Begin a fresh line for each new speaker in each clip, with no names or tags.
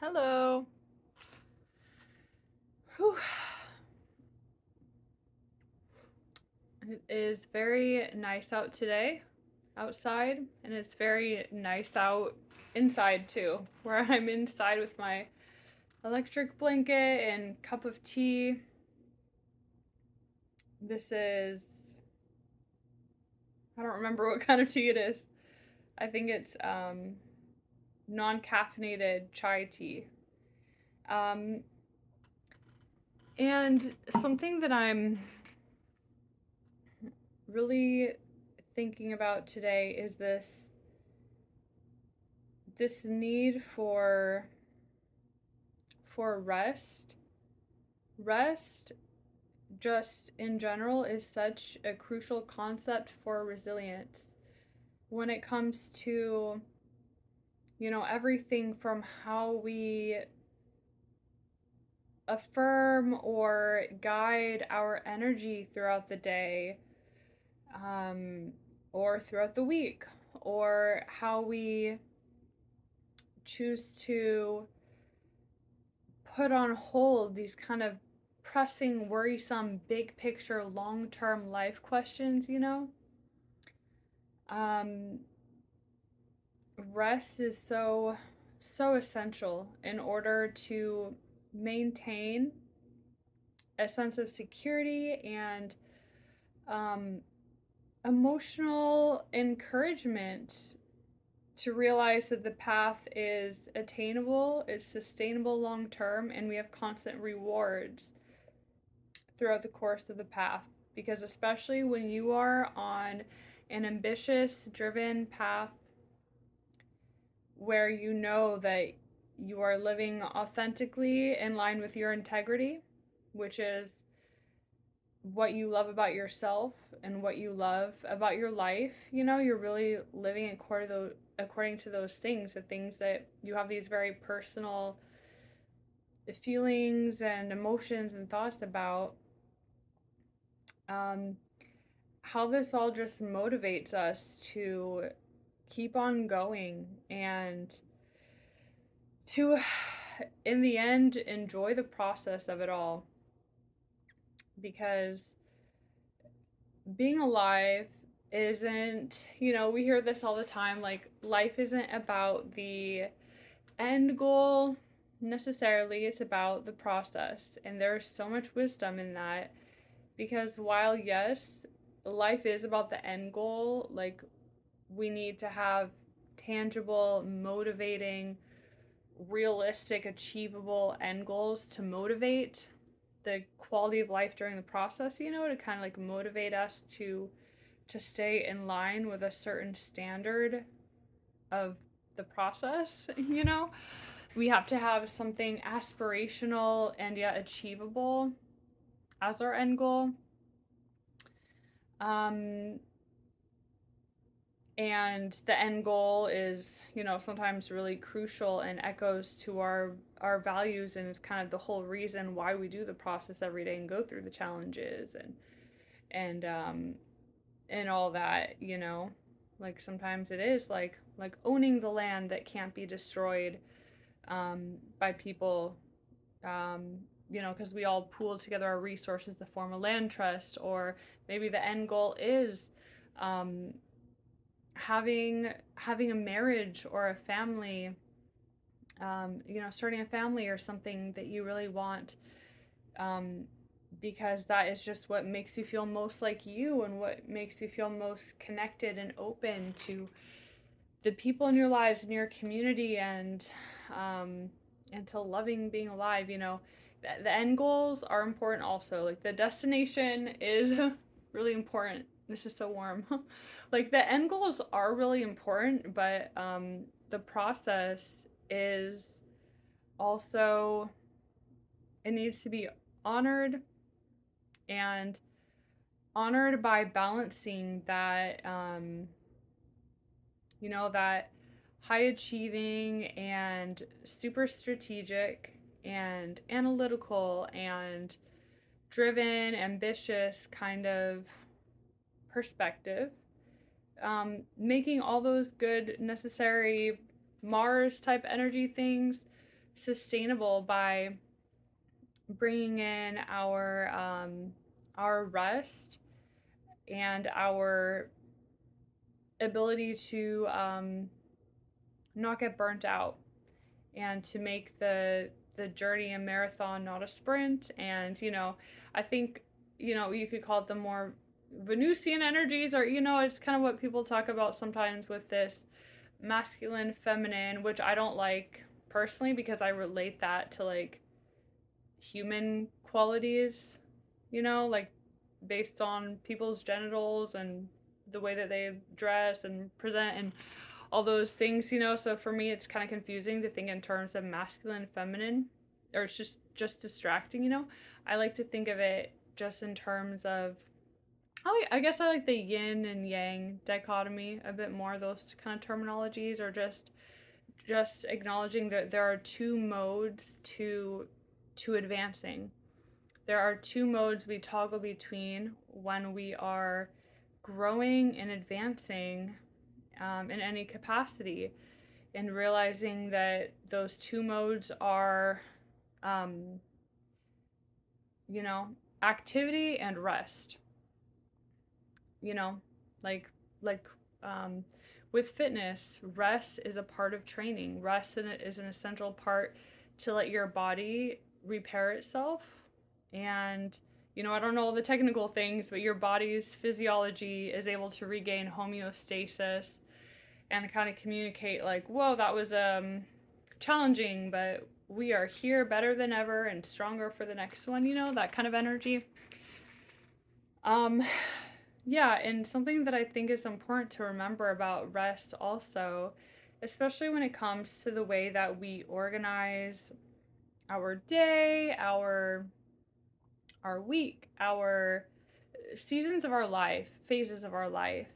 Hello. Whew. It is very nice out today, outside, and it's very nice out inside too, where I'm inside with my electric blanket and cup of tea. This is, I don't remember what kind of tea it is. I think it's non-caffeinated chai tea. Um, and something that I'm really thinking about today is this need for rest. Rest just in general is such a crucial concept for resilience when it comes to everything from how we affirm or guide our energy throughout the day, um, or throughout the week, or how we choose to put on hold these kind of pressing, worrisome, big picture, long term life questions. Um, Rest is so essential in order to maintain a sense of security and um, emotional encouragement to realize that the path is attainable, it's sustainable long term, and we have constant rewards throughout the course of the path. Because, especially when you are on an ambitious, driven path where you know that you are living authentically in line with your integrity, which is what you love about yourself and what you love about your life, you're really living according to those things, the things that you have these very personal feelings and emotions and thoughts about. Um, how this all just motivates us to keep on going and to, in the end, enjoy the process of it all. Because being alive isn't, we hear this all the time, like, life isn't about the end goal necessarily, it's about the process. And there's so much wisdom in that, because while, yes, life is about the end goal, like, we need to have tangible, motivating, realistic, achievable end goals to motivate the quality of life during the process, to kind of like motivate us to stay in line with a certain standard of the process, We have to have something aspirational and yet achievable as our end goal. Um, and the end goal is, sometimes really crucial and echoes to our values, and is kind of the whole reason why we do the process every day and go through the challenges and and all that. Like, sometimes it is like owning the land that can't be destroyed by people, because we all pool together our resources to form a land trust. Or maybe the end goal is um, having a marriage or a family, starting a family or something that you really want, um, because that is just what makes you feel most like you and what makes you feel most connected and open to the people in your lives and your community, um, and to loving being alive. The end goals are important also. Like, the destination is really important. This is so warm. Like, the end goals are really important, but the process is also, it needs to be honored, and honored by balancing that, that high achieving and super strategic and analytical and driven, ambitious kind of perspective. Making all those good, necessary Mars type energy things sustainable by bringing in our rest and our ability to not get burnt out, and to make the journey a marathon, not a sprint. And I think you could call it the more Venusian energies, or it's kind of what people talk about sometimes with this masculine feminine, which I don't like personally, because I relate that to like human qualities, like based on people's genitals and the way that they dress and present and all those things. So for me it's kind of confusing to think in terms of masculine and feminine, or it's just distracting. I like to think of it just in terms of, I guess I like the yin and yang dichotomy a bit more, those kind of terminologies, or just acknowledging that there are two modes to advancing. There are two modes we toggle between when we are growing and advancing in any capacity, and realizing that those two modes are, um, you know, activity and rest. You know, like like um, with fitness, rest is a part of training. Rest is an essential part to let your body repair itself. And I don't know all the technical things, but your body's physiology is able to regain homeostasis and kind of communicate like, whoa, that was challenging, but we are here better than ever and stronger for the next one, that kind of energy. Um, yeah, and something that I think is important to remember about rest also, especially when it comes to the way that we organize our day, our week, our seasons of our life, phases of our life,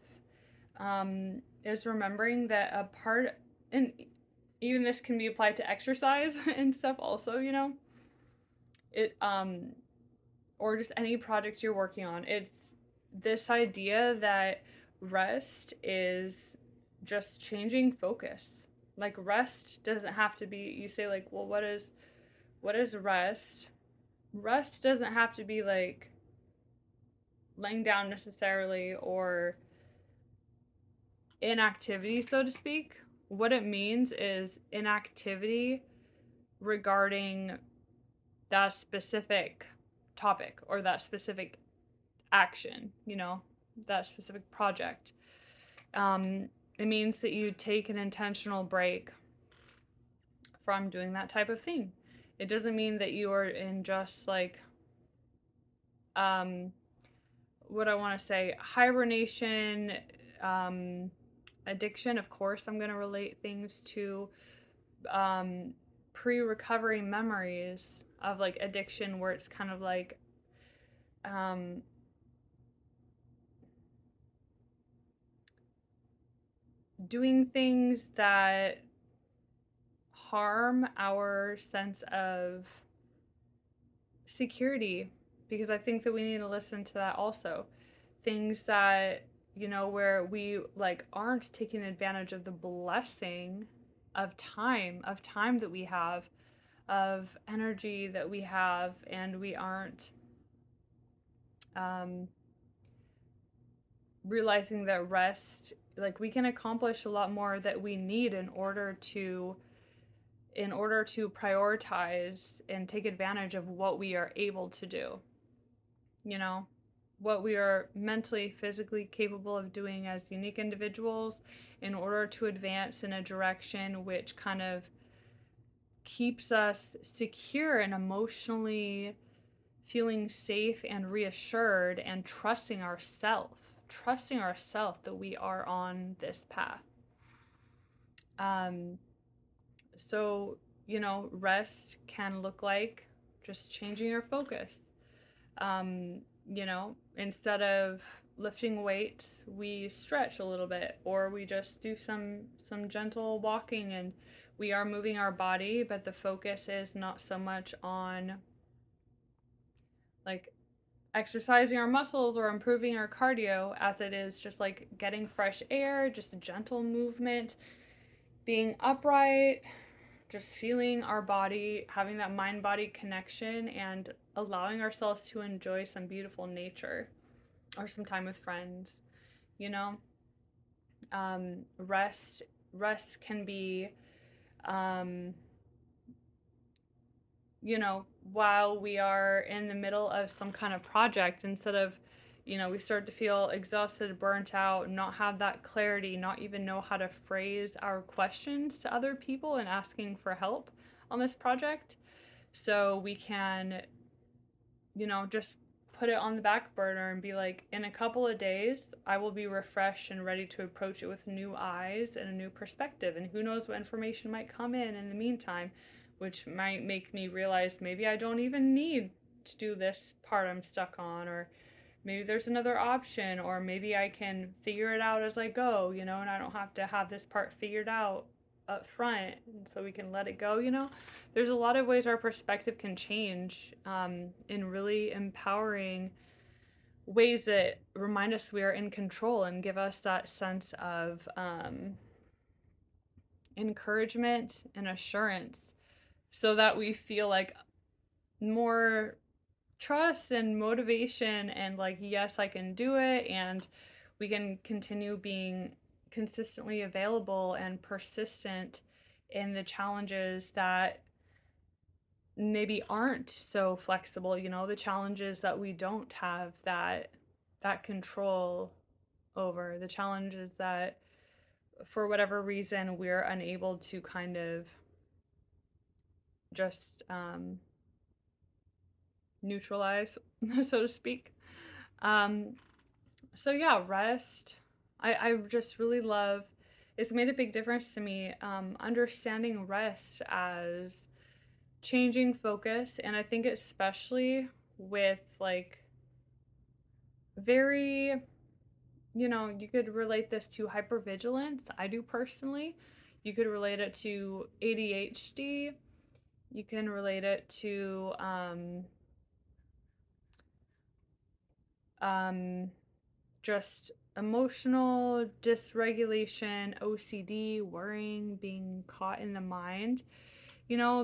is remembering that a part, and even this can be applied to exercise and stuff also, it or just any project you're working on. It's this idea that rest is just changing focus. Like rest doesn't have to be, you say like, well, what is rest? Rest doesn't have to be like laying down necessarily, or inactivity, so to speak. What it means is inactivity regarding that specific topic or that specific action, that specific project. It means that you take an intentional break from doing that type of thing. It doesn't mean that you are in just like, what I want to say, hibernation, addiction. Of course, I'm going to relate things to pre-recovery memories of like addiction, where it's kind of like, um, doing things that harm our sense of security, because I think that we need to listen to that also. Things that, where we like aren't taking advantage of the blessing of time that we have, of energy that we have, and we aren't um, realizing that rest, like we can accomplish a lot more that we need in order to prioritize and take advantage of what we are able to do, you know, what we are mentally, physically capable of doing as unique individuals, in order to advance in a direction which kind of keeps us secure and emotionally feeling safe and reassured, and trusting ourselves that we are on this path. Um, So, rest can look like just changing your focus. Instead of lifting weights, we stretch a little bit, or we just do some gentle walking, and we are moving our body, but the focus is not so much on like exercising our muscles or improving our cardio, as it is just like getting fresh air, just a gentle movement, being upright, just feeling our body, having that mind body connection, and allowing ourselves to enjoy some beautiful nature or some time with friends, you know? Rest can be, um, while we are in the middle of some kind of project, instead of, we start to feel exhausted, burnt out, not have that clarity, not even know how to phrase our questions to other people and asking for help on this project. So we can, just put it on the back burner and be like, in a couple of days, I will be refreshed and ready to approach it with new eyes and a new perspective. And who knows what information might come in the meantime, which might make me realize maybe I don't even need to do this part I'm stuck on, or maybe there's another option, or maybe I can figure it out as I go, and I don't have to have this part figured out up front, and so we can let it go. There's a lot of ways our perspective can change, in really empowering ways that remind us we are in control and give us that sense of encouragement and assurance, so that we feel like more trust and motivation and like, yes, I can do it, and we can continue being consistently available and persistent in the challenges that maybe aren't so flexible, the challenges that we don't have that control over, the challenges that for whatever reason we're unable to kind of just neutralize, so to speak. So yeah, rest. I just really love. It's made a big difference to me. Understanding rest as changing focus, and I think especially with like very, you could relate this to hypervigilance. I do personally. You could relate it to ADHD. You can relate it to um, just emotional dysregulation, OCD, worrying, being caught in the mind.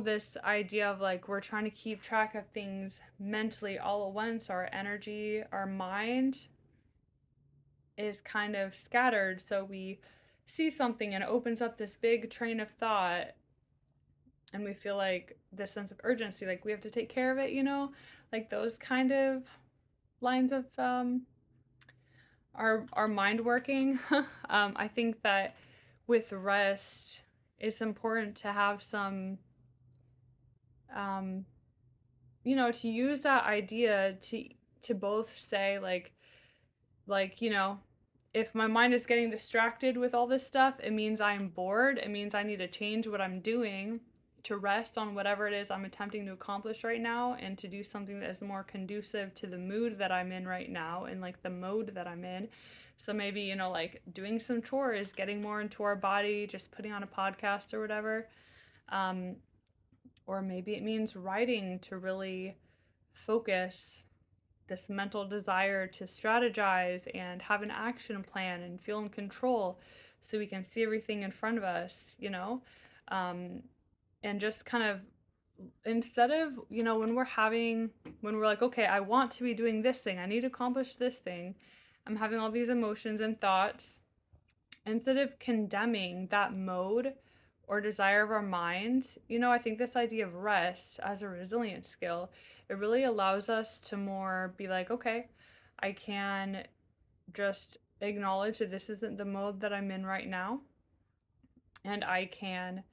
This idea of like we're trying to keep track of things mentally all at once, our energy, our mind is kind of scattered. So we see something and it opens up this big train of thought, and we feel like this sense of urgency, like we have to take care of it, like those kind of lines of our mind working. I think that with rest, it's important to have some, um, to use that idea to both say like if my mind is getting distracted with all this stuff, it means I'm bored. It means I need to change what I'm doing to rest on whatever it is I'm attempting to accomplish right now, and to do something that is more conducive to the mood that I'm in right now and like the mode that I'm in. So maybe, like doing some chores, getting more into our body, just putting on a podcast or whatever. Um, or maybe it means writing to really focus this mental desire to strategize and have an action plan and feel in control, so we can see everything in front of us, um, and just kind of, instead of, when we're like, okay, I want to be doing this thing, I need to accomplish this thing, I'm having all these emotions and thoughts, instead of condemning that mode or desire of our mind, I think this idea of rest as a resilience skill, it really allows us to more be like, okay, I can just acknowledge that this isn't the mode that I'm in right now, and I can,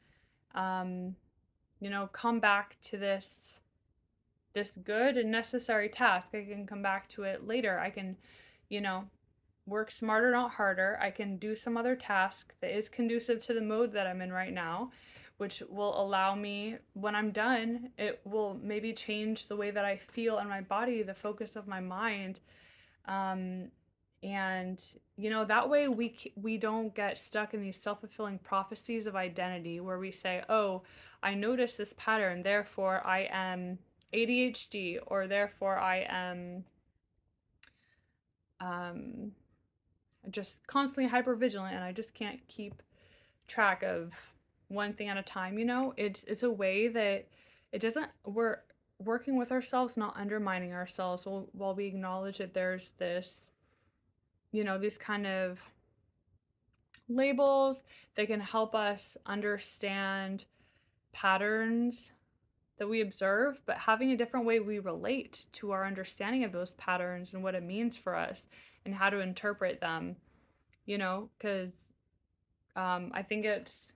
come back to this good and necessary task. I can come back to it later. I can, you know, work smarter, not harder. I can do some other task that is conducive to the mode that I'm in right now, which will allow me, when I'm done, it will maybe change the way that I feel in my body, the focus of my mind. Um, and that way we don't get stuck in these self-fulfilling prophecies of identity, where we say, oh, I notice this pattern, therefore I am ADHD, or therefore I am just constantly hyper vigilant and I just can't keep track of one thing at a time, you know? It's a way that it doesn't we're working with ourselves, not undermining ourselves while we acknowledge that there's this, these kind of labels that can help us understand patterns that we observe, but having a different way we relate to our understanding of those patterns and what it means for us and how to interpret them, because I think it's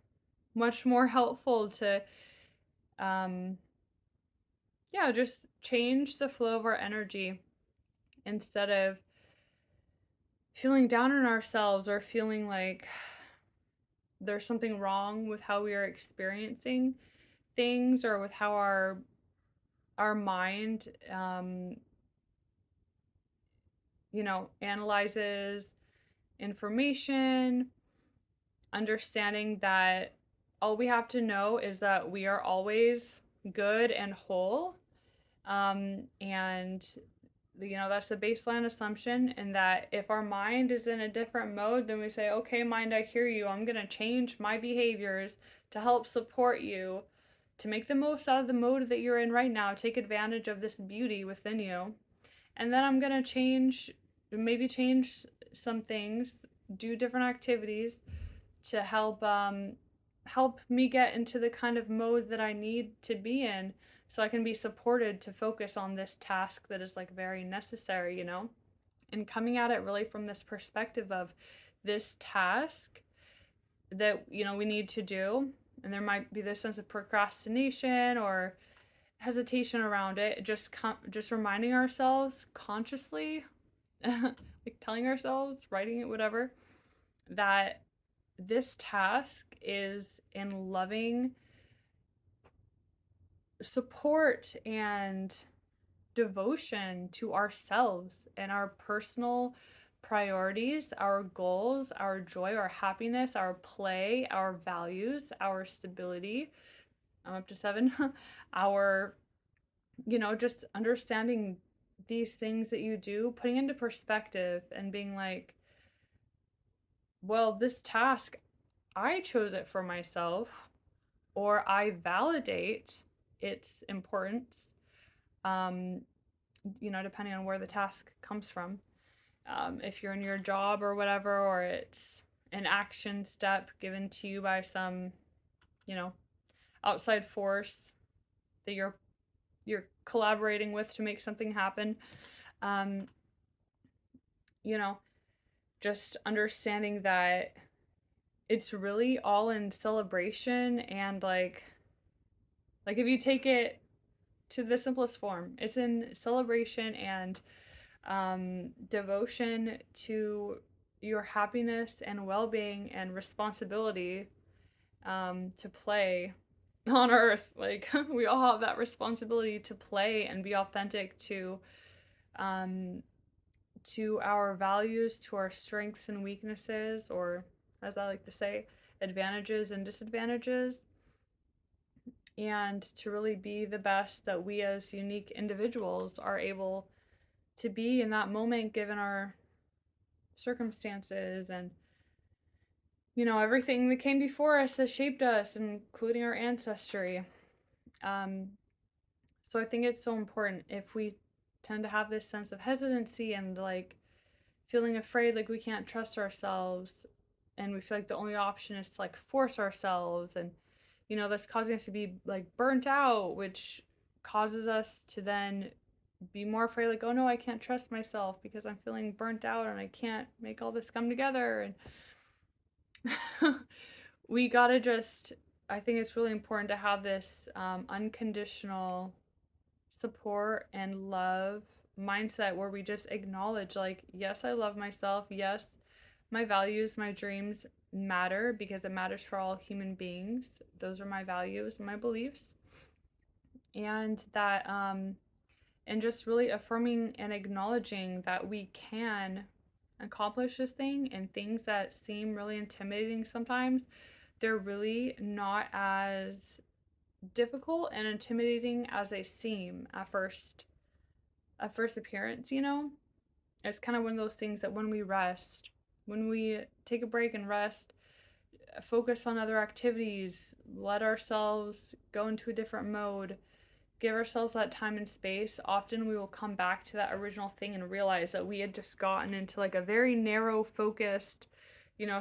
much more helpful to, um, yeah, just change the flow of our energy instead of feeling down on ourselves or feeling like there's something wrong with how we are experiencing things or with how our mind analyzes information, understanding that all we have to know is that we are always good and whole, and that's the baseline assumption. And that if our mind is in a different mode, then we say, okay, mind, I hear you, I'm going to change my behaviors to help support you to make the most out of the mode that you're in right now, take advantage of this beauty within you. And then I'm going to maybe change some things, do different activities to help me get into the kind of mode that I need to be in, so I can be supported to focus on this task that is like very necessary, and coming at it really from this perspective of this task that we need to do. And there might be this sense of procrastination or hesitation around it. Just reminding ourselves consciously, like telling ourselves, writing it, whatever, that this task is in loving support and devotion to ourselves and our personal priorities, our goals, our joy, our happiness, our play, our values, our stability. I'm up to 7. Our, just understanding these things that you do, putting into perspective and being like, well, this task, I chose it for myself, or I validate its importance, depending on where the task comes from. If you're in your job or whatever, or it's an action step given to you by some, outside force that you're collaborating with to make something happen. Um, you know, just understanding that it's really all in celebration and like if you take it to the simplest form, it's in celebration and devotion to your happiness and well-being and responsibility to play on earth. Like we all have that responsibility to play and be authentic um, to our values, to our strengths and weaknesses, or as I like to say, advantages and disadvantages, and to really be the best that we as unique individuals are able to be in that moment given our circumstances and everything that came before us that shaped us, including our ancestry. So I think it's so important. If we tend to have this sense of hesitancy and like feeling afraid, like we can't trust ourselves, and we feel like the only option is to like force ourselves, and that's causing us to be like burnt out, which causes us to then be more afraid, like, oh no, I can't trust myself because I'm feeling burnt out and I can't make all this come together. And we gotta just, I think it's really important to have this unconditional support and love mindset where we just acknowledge, like, yes, I love myself. Yes, my values, my dreams matter because it matters for all human beings. Those are my values and my beliefs. And that, and just really affirming and acknowledging that we can accomplish this thing, and things that seem really intimidating sometimes, they're really not as difficult and intimidating as they seem at first appearance. It's kind of one of those things that when we take a break and rest, focus on other activities, let ourselves go into a different mode, give ourselves that time and space, often we will come back to that original thing and realize that we had just gotten into like a very narrow focused,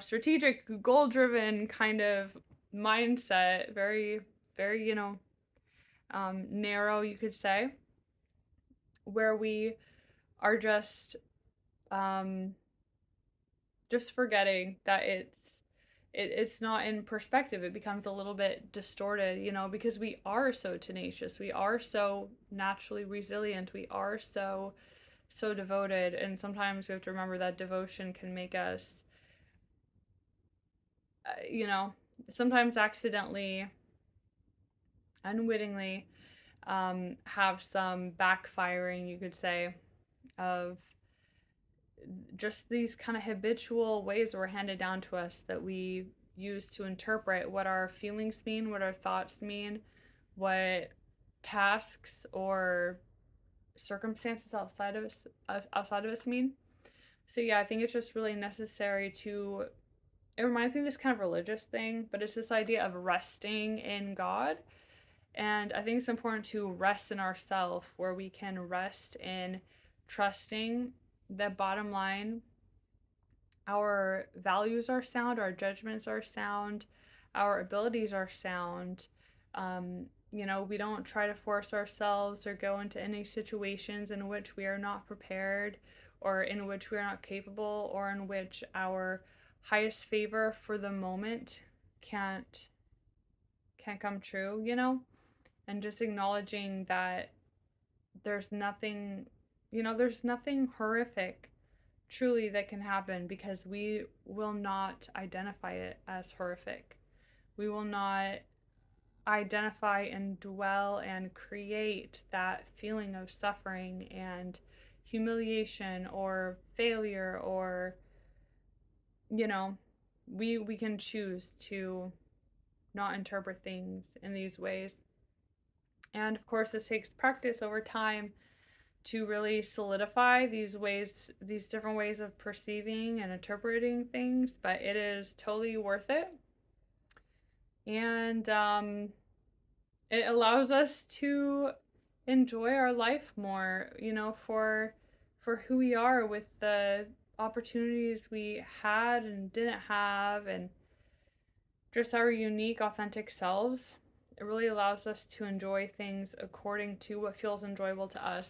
strategic, goal driven kind of mindset, very, very, narrow, you could say, where we are um, just forgetting that it's not in perspective. It becomes a little bit distorted, because we are so tenacious, we are so naturally resilient, we are so devoted, and sometimes we have to remember that devotion can make us, uh, you know, sometimes accidentally, unwittingly, have some backfiring, you could say, of just these kind of habitual ways that were handed down to us that we use to interpret what our feelings mean, what our thoughts mean, what tasks or circumstances outside of us mean. So yeah, I think it's just really necessary to. It reminds me of this kind of religious thing, but it's this idea of resting in God. And I think it's important to rest in ourselves, where we can rest in trusting that bottom line, our values are sound, our judgments are sound, our abilities are sound. We don't try to force ourselves or go into any situations in which we are not prepared, or in which we are not capable, or in which our highest favor for the moment can't come true, and just acknowledging that there's nothing, there's nothing horrific truly that can happen, because we will not identify it as horrific. We will not identify and dwell and create that feeling of suffering and humiliation or failure, or we can choose to not interpret things in these ways. And of course, this takes practice over time to really solidify these different ways of perceiving and interpreting things, but it is totally worth it. And it allows us to enjoy our life more, for who we are, with the opportunities we had and didn't have, and just our unique, authentic selves. It really allows us to enjoy things according to what feels enjoyable to us.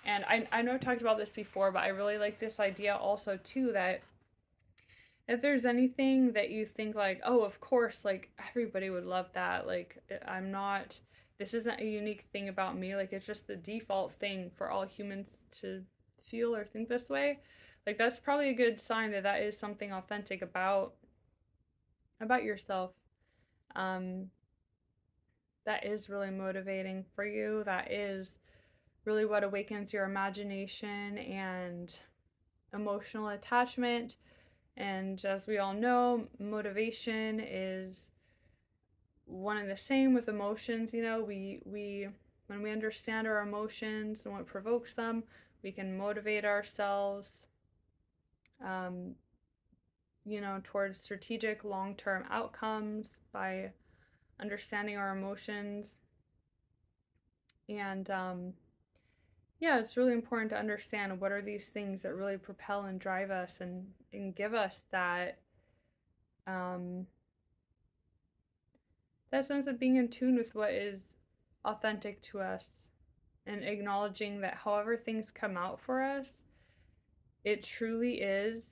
And I know I talked about this before, but I really like this idea also too, that if there's anything that you think like, oh, of course, like everybody would love that, like this isn't a unique thing about me, like it's just the default thing for all humans to feel or think this way, like that's probably a good sign that that is something authentic about yourself. Um, that is really motivating for you. That is really what awakens your imagination and emotional attachment. And as we all know, motivation is one and the same with emotions. We when we understand our emotions and what provokes them, we can motivate ourselves, um, towards strategic long-term outcomes by understanding our emotions. And yeah, it's really important to understand what are these things that really propel and drive us, and give us um, that sense of being in tune with what is authentic to us, and acknowledging that however things come out for us, it truly is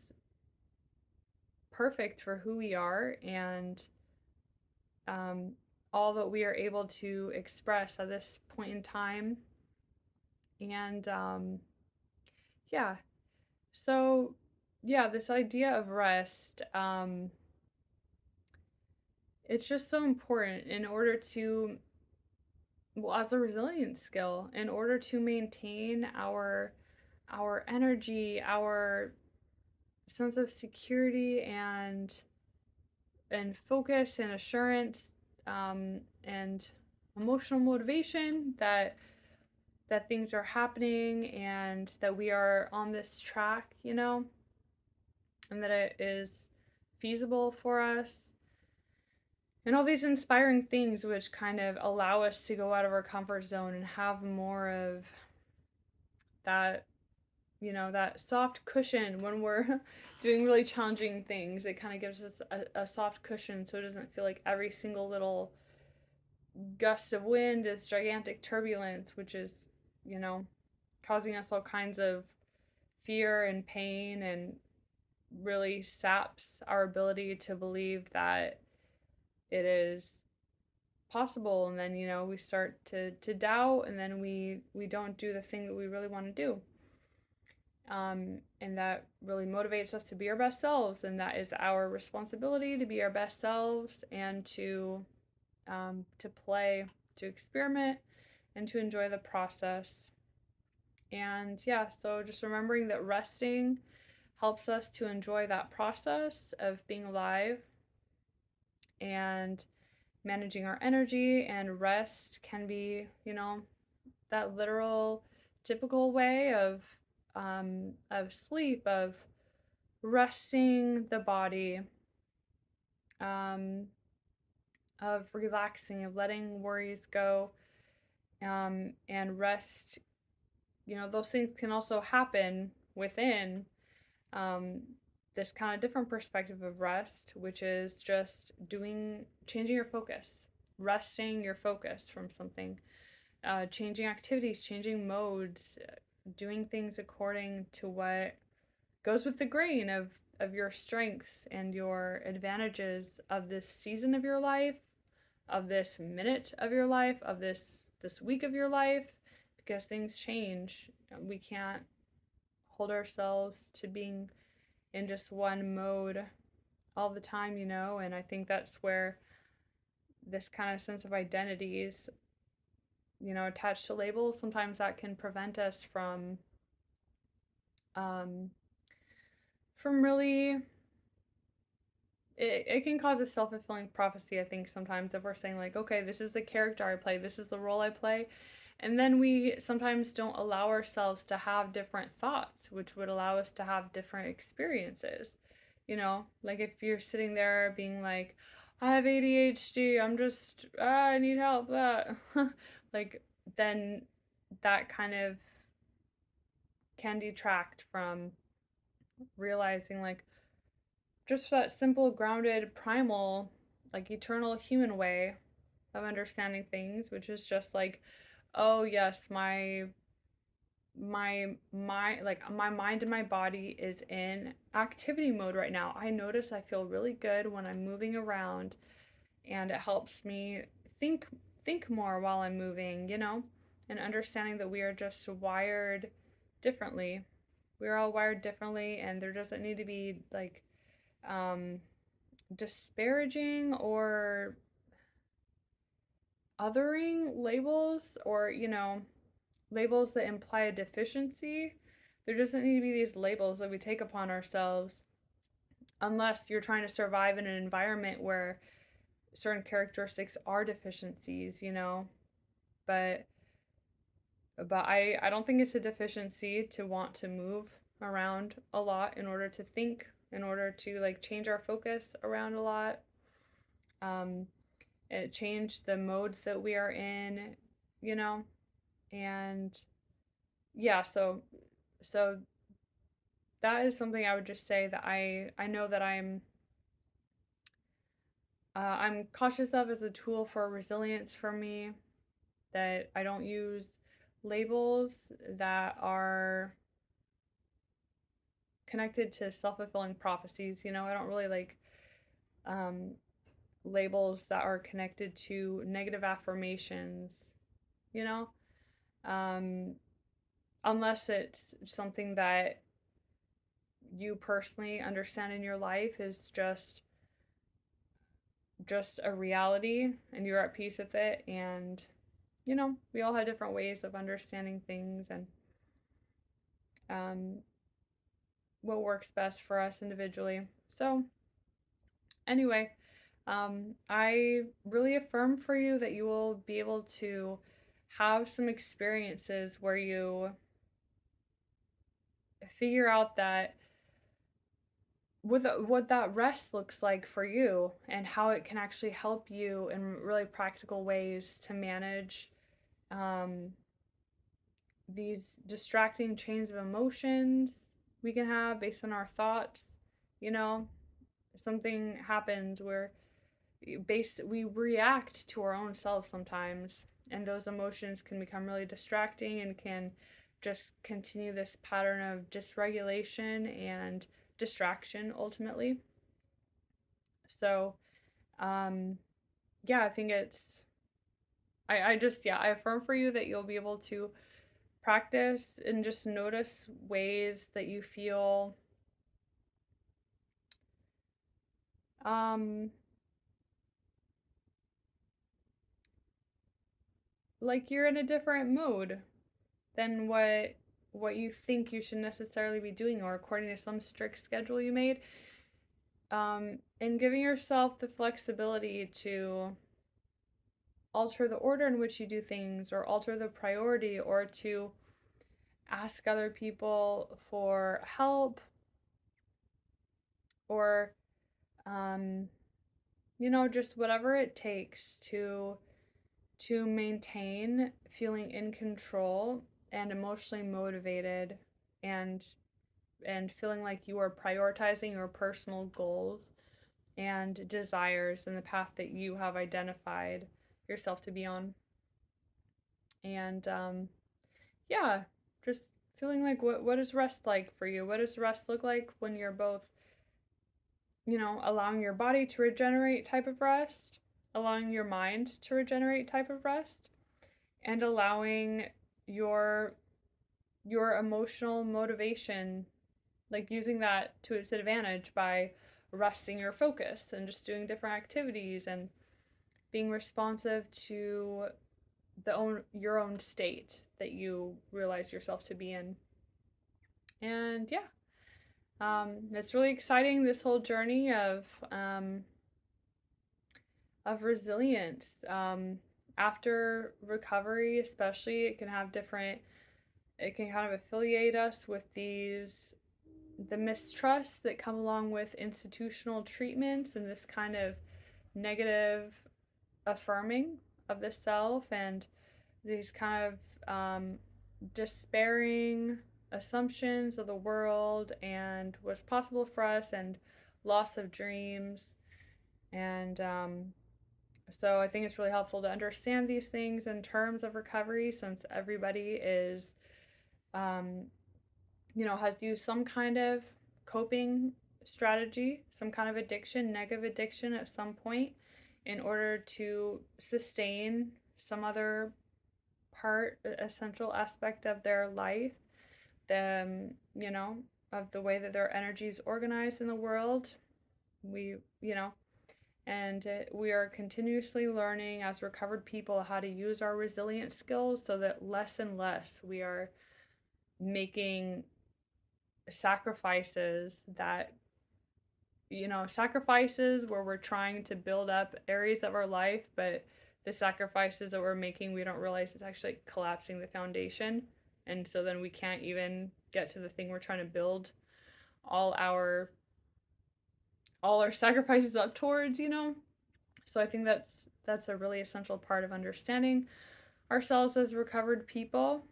perfect for who we are, and um, all that we are able to express at this point in time. And yeah, so yeah, this idea of rest, it's just so important in order to, well, as a resilience skill, in order to maintain our energy, our sense of security and focus and assurance, and emotional motivation that things are happening and that we are on this track, and that it is feasible for us. and all these inspiring things which kind of allow us to go out of our comfort zone and have more of that, that soft cushion when we're doing really challenging things. It kind of gives us a soft cushion so it doesn't feel like every single little gust of wind is gigantic turbulence, which is, you know, causing us all kinds of fear and pain, and really saps our ability to believe that it is possible. And then, we start to doubt, and then we don't do the thing that we really want to do. And that really motivates us to be our best selves, and that is our responsibility, to be our best selves and to play, to experiment, and to enjoy the process. And yeah, so just remembering that resting helps us to enjoy that process of being alive and managing our energy. And rest can be, that literal, typical way of sleep, of resting the body, um, of relaxing, of letting worries go, and rest. Those things can also happen within um, this kind of different perspective of rest, which is just changing your focus, resting your focus from something, changing activities, changing modes, doing things according to what goes with the grain of your strengths and your advantages of this season of your life, of this minute of your life, of this week of your life, because things change. We can't hold ourselves to being in just one mode all the time, and I think that's where this kind of sense of identities, attached to labels, sometimes that can prevent us um, from really, it can cause a self-fulfilling prophecy, I think, sometimes, if we're saying like, okay, this is the character I play, this is the role I play, and then we sometimes don't allow ourselves to have different thoughts, which would allow us to have different experiences. Like if you're sitting there being like, I have ADHD, I'm just, I need help, like, then that kind of can detract from realizing, like, just that simple, grounded, primal, like eternal human way of understanding things, which is just like, oh yes, my mind and my body is in activity mode right now. I notice I feel really good when I'm moving around, and it helps me think think more while I'm moving, and understanding that we are just wired differently. We're all wired differently, and there doesn't need to be like um disparaging or othering labels, or labels that imply a deficiency. There doesn't need to be these labels that we take upon ourselves unless you're trying to survive in an environment where certain characteristics are deficiencies, but I don't think it's a deficiency to want to move around a lot in order to think, in order to like change our focus around a lot, um and change the modes that we are in, you know and yeah, so that is something I would just say that I know that I'm cautious of as a tool for resilience for me, that I don't use labels that are connected to self-fulfilling prophecies. I don't really like um, labels that are connected to negative affirmations, you know, um, unless it's something that you personally understand in your life is just a reality and you're at peace with it. And we all have different ways of understanding things, and um, what works best for us individually. So anyway, I really affirm for you that you will be able to have some experiences where you figure out that what that rest looks like for you and how it can actually help you in really practical ways to manage um, these distracting chains of emotions we can have based on our thoughts. You know, something happens where we react to our own selves sometimes, and those emotions can become really distracting and can just continue this pattern of dysregulation and distraction ultimately. So um yeah, I think it's I just yeah, I affirm for you that you'll be able to practice and just notice ways that you feel um like you're in a different mode than what you think you should necessarily be doing, or according to some strict schedule you made. And giving yourself the flexibility to alter the order in which you do things, or alter the priority, or to ask other people for help, or um, just whatever it takes to maintain feeling in control and emotionally motivated, and feeling like you are prioritizing your personal goals and desires in the path that you have identified yourself to be on. And yeah, just feeling like what is rest like for you? What does rest look like when you're both, allowing your body to regenerate type of rest, allowing your mind to regenerate type of rest, and allowing your your emotional motivation, like using that to its advantage by resting your focus and just doing different activities and being responsive to your own state that you realize yourself to be in. And yeah, it's really exciting, this whole journey of resilience. After recovery, especially, it can kind of affiliate us with the mistrusts that come along with institutional treatments and this kind of negative affirming of the self, and these kind of despairing assumptions of the world and what's possible for us, and loss of dreams. And so I think it's really helpful to understand these things in terms of recovery, since everybody is, um, has used some kind of coping strategy, some kind of addiction, negative addiction at some point, in order to sustain some other essential aspect of their life, the, of the way that their energy is organized in the world. We, and we are continuously learning as recovered people how to use our resilient skills, so that less and less we are making sacrifices that, sacrifices where we're trying to build up areas of our life, but the sacrifices that we're making, we don't realize it's actually collapsing the foundation. And so then we can't even get to the thing we're trying to build all our sacrifices up towards. So I think that's a really essential part of understanding ourselves as recovered people,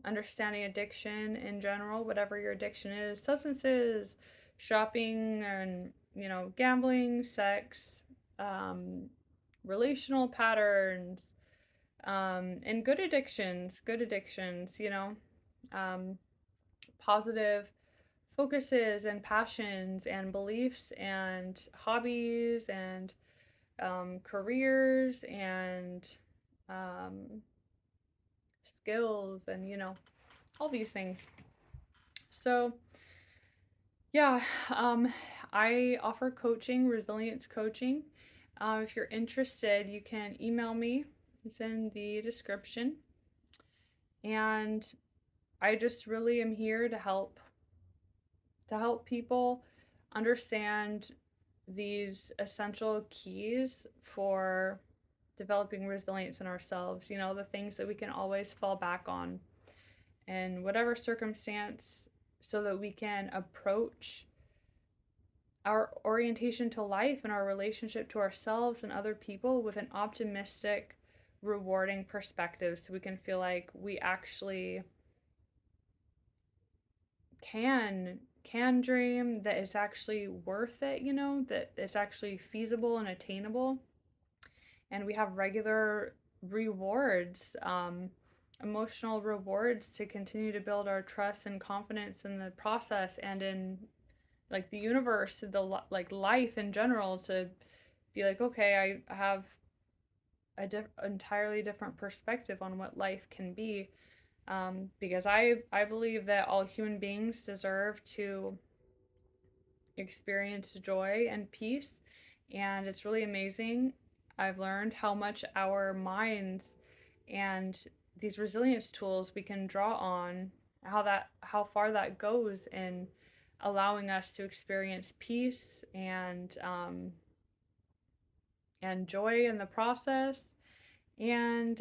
understanding addiction in general, whatever your addiction is, substances, shopping, and gambling, sex, um, relational patterns, and good addictions, um, positive focuses and passions and beliefs and hobbies and careers and um, skills, and all these things. So yeah, I offer coaching, resilience coaching. If you're interested, you can email me. It's in the description. And I just really am here to help people understand these essential keys for developing resilience in ourselves, the things that we can always fall back on in whatever circumstance, so that we can approach our orientation to life and our relationship to ourselves and other people with an optimistic, rewarding perspective, so we can feel like we actually can dream, that it's actually worth it, that it's actually feasible and attainable, and we have regular rewards, emotional rewards, to continue to build our trust and confidence in the process and in like the universe, like life in general, to be like, okay, I have entirely different perspective on what life can be, because I believe that all human beings deserve to experience joy and peace, and it's really amazing. I've learned how much our minds and these resilience tools we can draw on, how far that goes in allowing us to experience peace and joy in the process, and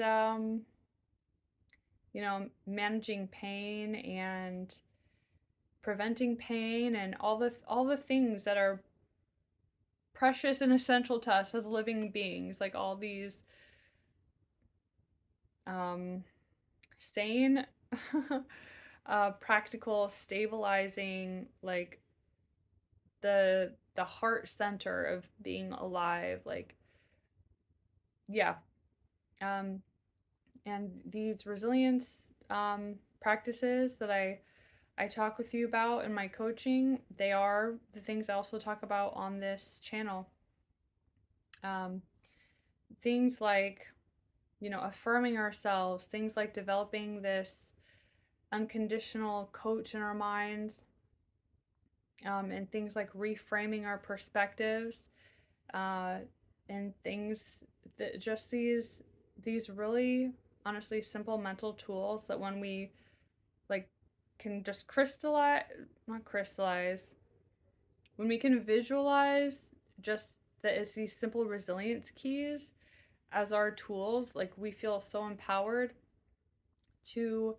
managing pain and preventing pain, and all the things that are precious and essential to us as living beings, like all these um, sane, practical, stabilizing, like the heart center of being alive, like, yeah. um, and these resilience practices that I talk with you about in my coaching, they are the things I also talk about on this channel. Um, Things like, affirming ourselves, things like developing this unconditional coach in our minds, and things like reframing our perspectives, uh, and things that just these really honestly simple mental tools that when we like can just crystallize, not crystallize, when we can visualize just that it's these simple resilience keys as our tools, like we feel so empowered to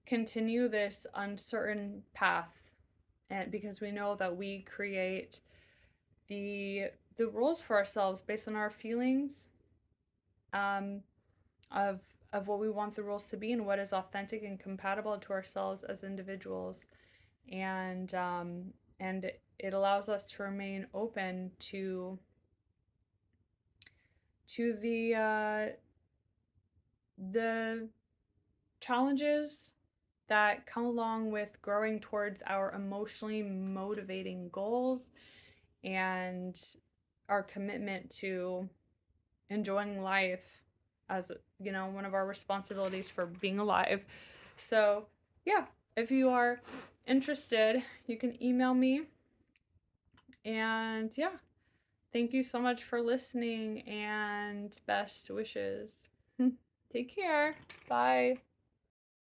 continue this uncertain path, and because we know that we create the rules for ourselves based on our feelings, um, of what we want the rules to be and what is authentic and compatible to ourselves as individuals, and it allows us to remain open to the challenges that come along with growing towards our emotionally motivating goals, and our commitment to enjoying life as, one of our responsibilities for being alive. So, yeah, if you are interested, you can email me. And yeah, thank you so much for listening, and best wishes. Take care. Bye.